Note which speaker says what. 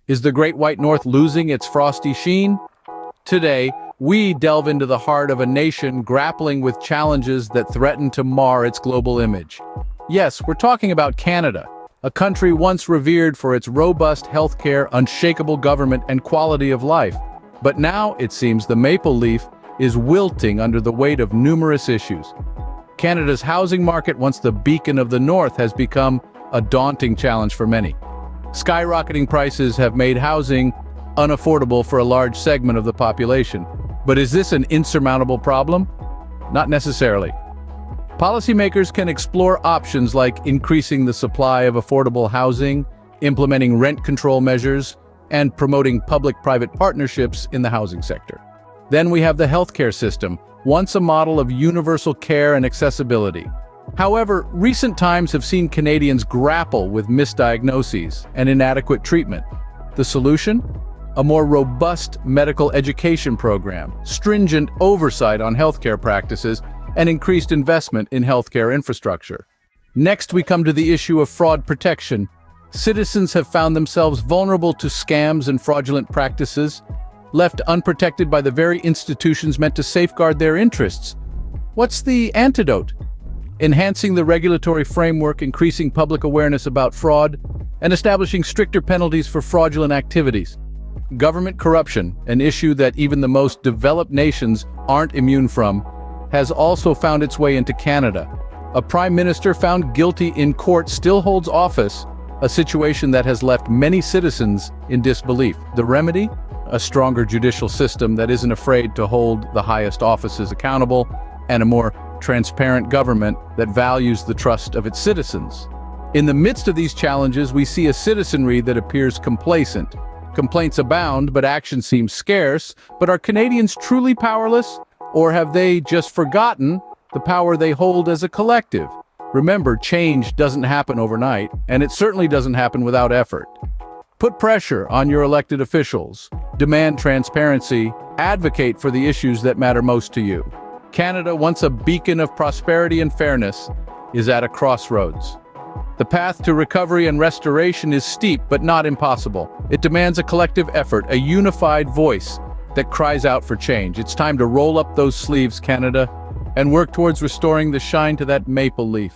Speaker 1: Is the Great White North losing its frosty sheen? Today, we delve into the heart of a nation grappling with challenges that threaten to mar its global image. Yes, we're talking about Canada, a country once revered for its robust healthcare, unshakable government, and quality of life. But now, it seems, the maple leaf is wilting under the weight of numerous issues. Canada's housing market, once the beacon of the North, has become a daunting challenge for many. Skyrocketing prices have made housing unaffordable for a large segment of the population. But is this an insurmountable problem? Not necessarily. Policymakers can explore options like increasing the supply of affordable housing, implementing rent control measures, and promoting public-private partnerships in the housing sector. Then we have the healthcare system, once a model of universal care and accessibility. However, recent times have seen Canadians grapple with misdiagnoses and inadequate treatment. The solution? A more robust medical education program, stringent oversight on healthcare practices, and increased investment in healthcare infrastructure. Next, we come to the issue of fraud protection. Citizens have found themselves vulnerable to scams and fraudulent practices, left unprotected by the very institutions meant to safeguard their interests. What's the antidote? Enhancing the regulatory framework, increasing public awareness about fraud, and establishing stricter penalties for fraudulent activities. Government corruption, an issue that even the most developed nations aren't immune from, has also found its way into Canada. A prime minister found guilty in court still holds office, a situation that has left many citizens in disbelief. The remedy? A stronger judicial system that isn't afraid to hold the highest offices accountable, and a more transparent government that values the trust of its citizens. In the midst of these challenges, we see a citizenry that appears complacent. Complaints abound, but action seems scarce. But are Canadians truly powerless? Or have they just forgotten the power they hold as a collective? Remember, change doesn't happen overnight, and it certainly doesn't happen without effort. Put pressure on your elected officials. Demand transparency. Advocate for the issues that matter most to you. Canada, once a beacon of prosperity and fairness, is at a crossroads. The path to recovery and restoration is steep, but not impossible. It demands a collective effort, a unified voice that cries out for change. It's time to roll up those sleeves, Canada, and work towards restoring the shine to that maple leaf.